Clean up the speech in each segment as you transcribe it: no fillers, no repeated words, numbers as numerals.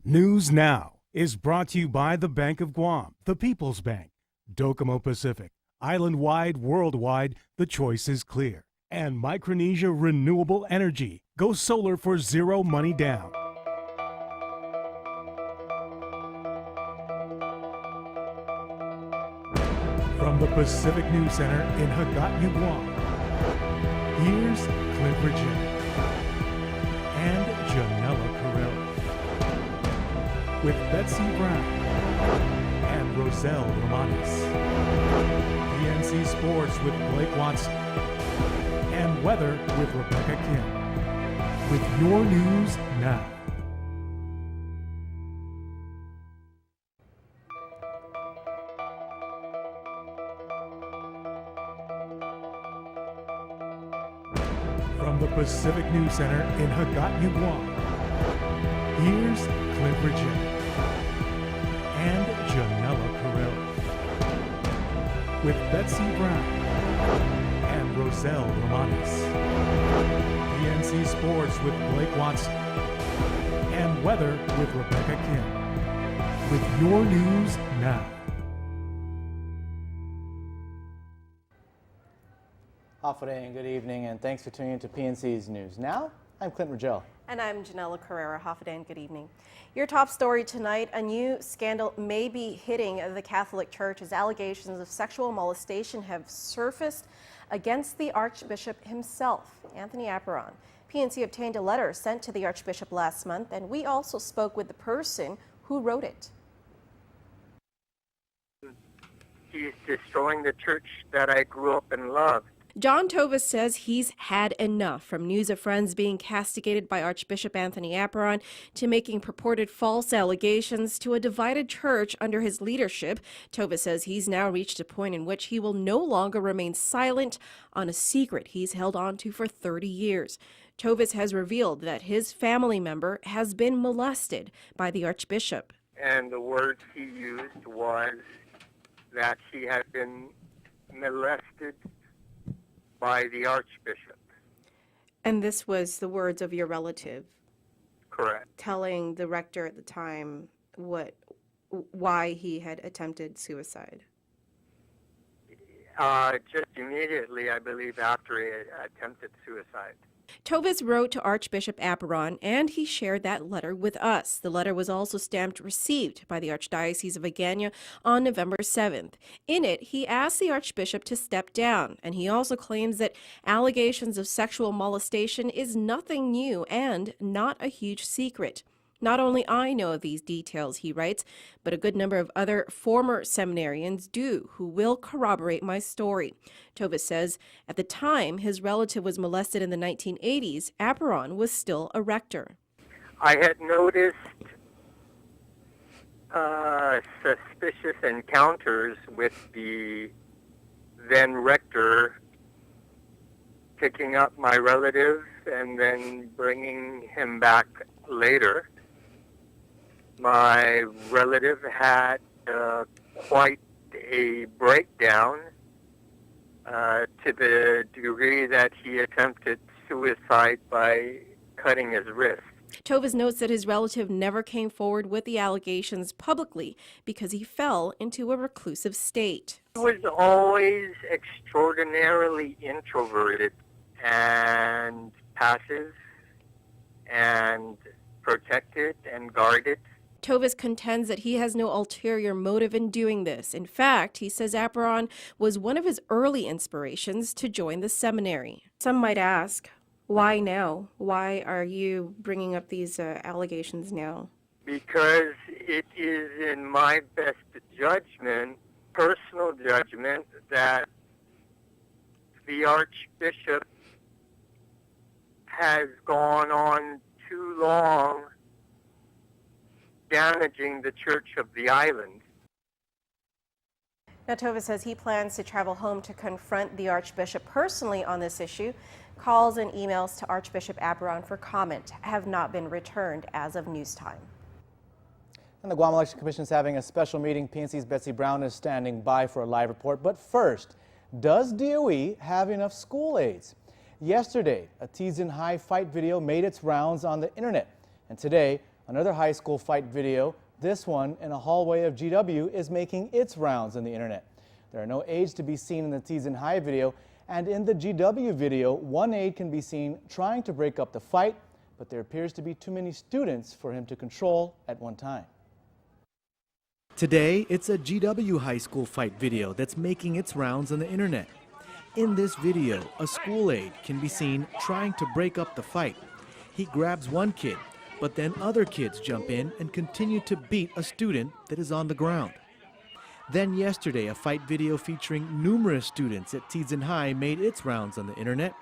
News Now is brought to you by the Bank of Guam, the People's Bank, Docomo Pacific, island-wide, worldwide, the choice is clear. And Micronesia Renewable Energy. Go solar for zero money down. From the Pacific News Center in Hagåtña, Guam, here's Clint Virginia and Janella Carrera with Betsy Brown and Roselle Romanes. PNC Sports with Blake Watson and Weather with Rebecca Kim. With your news now. From the Pacific News Center in Hagåtña, Guam, here's Clint Virginia and Janella Carrera with Betsy Brown and Roselle Romanes. PNC Sports with Blake Watson and Weather with Rebecca Kim. With your news now. Hafa and good evening, and thanks for tuning in to PNC's News Now. I'm Clint Rigel. And I'm Janella Carrera. Hafa and good evening. Your top story tonight, a new scandal may be hitting the Catholic Church as allegations of sexual molestation have surfaced against the Archbishop himself, Anthony Apparon. PNC obtained a letter sent to the Archbishop last month, and we also spoke with the person who wrote it. He's destroying the church that I grew up and loved. John Tovis says he's had enough, from news of friends being castigated by Archbishop Anthony Apparon to making purported false allegations to a divided church under his leadership. Tovis says he's now reached a point in which he will no longer remain silent on a secret he's held on to for 30 years. Tovis has revealed that his family member has been molested by the Archbishop. And the words he used was that she had been molested by the Archbishop. And this was the words of your relative? Correct. Telling the rector at the time why he had attempted suicide? Just immediately, I believe, after he attempted suicide. Tovis wrote to Archbishop Apparon, and he shared that letter with us. The letter was also stamped received by the Archdiocese of Hagåtña on November 7th. In it, he asked the Archbishop to step down, and he also claims that allegations of sexual molestation is nothing new and not a huge secret. Not only I know of these details, he writes, but a good number of other former seminarians do, who will corroborate my story. Tovis says at the time his relative was molested in the 1980s, Apparon was still a rector. I had noticed suspicious encounters with the then rector picking up my relative and then bringing him back later. My relative had quite a breakdown to the degree that he attempted suicide by cutting his wrist. Tovis notes that his relative never came forward with the allegations publicly because he fell into a reclusive state. He was always extraordinarily introverted and passive and protected and guarded. Tovis contends that he has no ulterior motive in doing this. In fact, he says Apparon was one of his early inspirations to join the seminary. Some might ask, why now? Why are you bringing up these allegations now? Because it is in my best judgment, personal judgment, that the Archbishop has gone on too long damaging the Church of the Island. Now, Tovis says he plans to travel home to confront the Archbishop personally on this issue. Calls and emails to Archbishop Apparon for comment have not been returned as of news time. And the Guam Election Commission is having a special meeting. PNC's Betsy Brown is standing by for a live report. But first, does DOE have enough school aids? Yesterday, a Tees in High fight video made its rounds on the internet. And today, Another high school fight video, this one in a hallway of GW, is making its rounds on the internet. There are no aides to be seen in the Teason High video, and in the GW video, one aide can be seen trying to break up the fight, but there appears to be too many students for him to control at one time. Today, it's a GW high school fight video that's making its rounds on the internet. In this video, a school aide can be seen trying to break up the fight. He grabs one kid, but then other kids jump in and continue to beat a student that is on the ground. Then yesterday, a fight video featuring numerous students at Teason High made its rounds on the internet.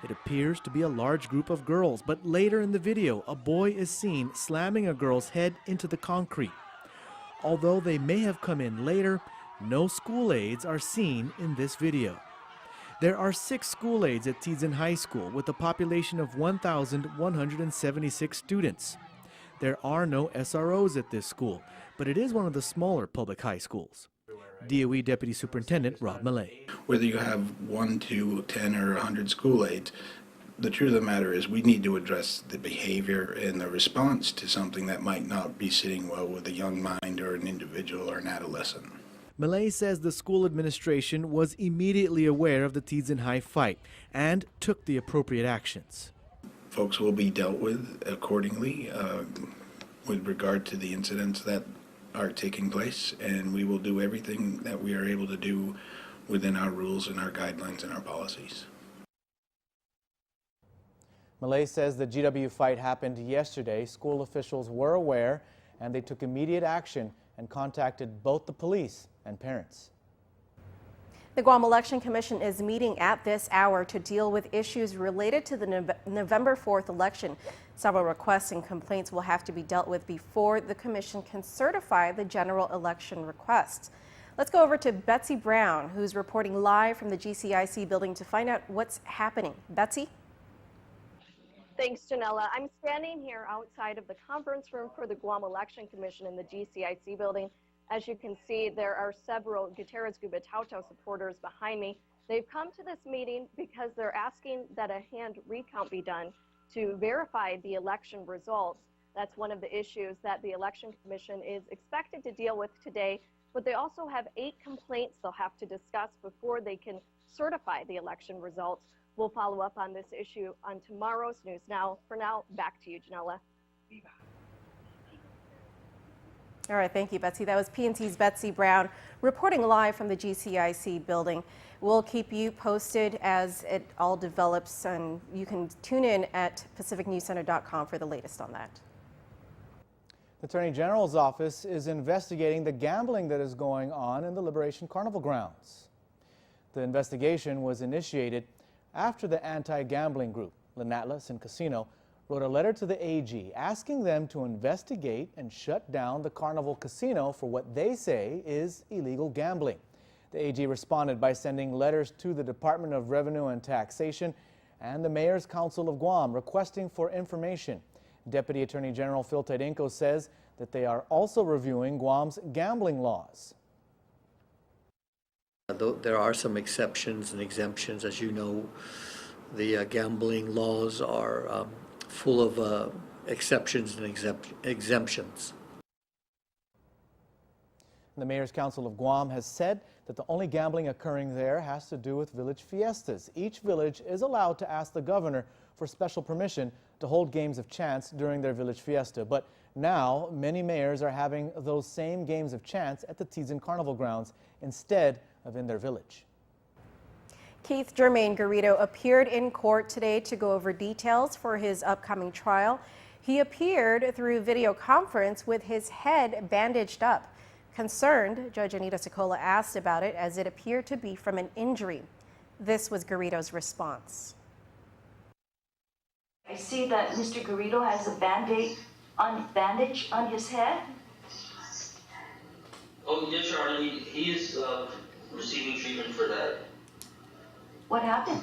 It appears to be a large group of girls, but later in the video, a boy is seen slamming a girl's head into the concrete. Although they may have come in later, no school aides are seen in this video. There are 6 school aides at Teason High School with a population of 1,176 students. There are no SROs at this school, but it is one of the smaller public high schools. DOE Deputy Superintendent Rob Millay. Whether you have 1, 2, 10, or 100 school aides, the truth of the matter is we need to address the behavior and the response to something that might not be sitting well with a young mind or an individual or an adolescent. Millay says the school administration was immediately aware of the Teason High fight and took the appropriate actions. Folks will be dealt with accordingly with regard to the incidents that are taking place, and we will do everything that we are able to do within our rules and our guidelines and our policies. Millay says the GW fight happened yesterday. School officials were aware and they took immediate action and contacted both the police and parents. The Guam Election Commission is meeting at this hour to deal with issues related to the November 4th election. Several requests and complaints will have to be dealt with before the commission can certify the general election requests. Let's go over to Betsy Brown, who's reporting live from the GCIC building to find out what's happening. Betsy? Thanks, Janella. I'm standing here outside of the conference room for the Guam Election Commission in the GCIC building. As you can see, there are several Gutierrez Gubitauto supporters behind me. They've come to this meeting because they're asking that a hand recount be done to verify the election results. That's one of the issues that the Election Commission is expected to deal with today, but they also have 8 complaints they'll have to discuss before they can certify the election results. We'll follow up on this issue on tomorrow's News Now. For now, back to you, Janella. All right, thank you, Betsy. That was PNC's Betsy Brown reporting live from the GCIC building. We'll keep you posted as it all develops, and you can tune in at pacificnewscenter.com for the latest on that. The Attorney General's office is investigating the gambling that is going on in the Liberation Carnival grounds. The investigation was initiated after the anti-gambling group, Atlas and Casino, wrote a letter to the AG asking them to investigate and shut down the Carnival Casino for what they say is illegal gambling. The AG responded by sending letters to the Department of Revenue and Taxation and the Mayor's Council of Guam requesting for information. Deputy Attorney General Phil Tydinko says that they are also reviewing Guam's gambling laws. There are some exceptions and exemptions. As you know, the gambling laws are full of exceptions and exemptions. The Mayor's Council of Guam has said that the only gambling occurring there has to do with village fiestas. Each village is allowed to ask the governor for special permission to hold games of chance during their village fiesta. But now, many mayors are having those same games of chance at the Teason Carnival grounds instead of in their village. Keith Jermaine Garito appeared in court today to go over details for his upcoming trial. He appeared through video conference with his head bandaged up. Concerned, Judge Anita Sicola asked about it as it appeared to be from an injury. This was Garito's response. I see that Mr. Garito has a bandage on his head. Oh, yes, Your Honor. He is receiving treatment for that. What happened?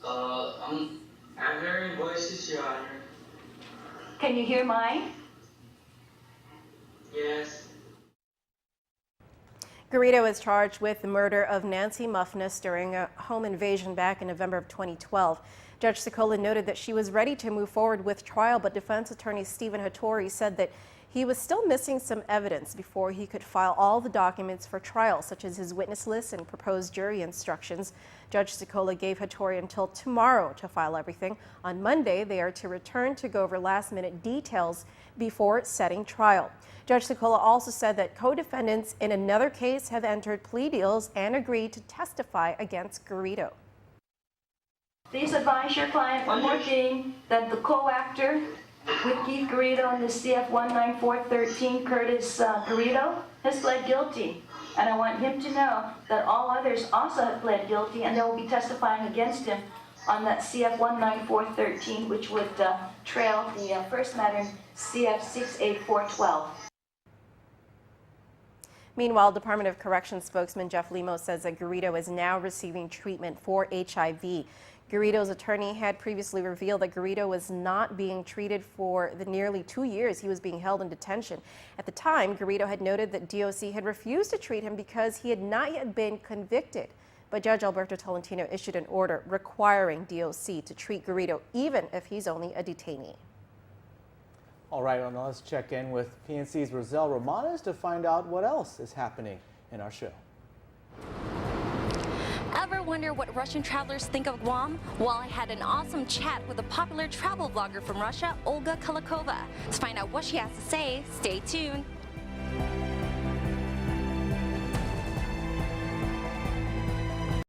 I'm hearing voices, Your Honor. Can you hear mine? Yes. Garito is charged with the murder of Nancy Muffness during a home invasion back in November of 2012. Judge Sokola noted that she was ready to move forward with trial, but defense attorney Stephen Hattori said that he was still missing some evidence before he could file all the documents for trial, such as his witness list and proposed jury instructions. Judge Sokola gave Hattori until tomorrow to file everything. On Monday, they are to return to go over last-minute details before setting trial. Judge Sokola also said that co-defendants in another case have entered plea deals and agreed to testify against Garito. Please advise your client one more thing, that the co-actor with Keith Garito in the CF-19413, Curtis Garito, has pled guilty. And I want him to know that all others also have pled guilty, and they will be testifying against him on that CF-19413, which would trail the first matter in CF-68412. Meanwhile, Department of Corrections spokesman Jeff Lemos says that Garito is now receiving treatment for HIV. Garito's attorney had previously revealed that Garito was not being treated for the nearly 2 years he was being held in detention. At the time, Garito had noted that DOC had refused to treat him because he had not yet been convicted. But Judge Alberto Tolentino issued an order requiring DOC to treat Garito even if he's only a detainee. All right, well, now let's check in with PNC's Roselle Romanes to find out what else is happening in our show. Ever wonder what Russian travelers think of Guam? Well, I had an awesome chat with a popular travel vlogger from Russia, Olga Kulakova. To find out what she has to say, stay tuned.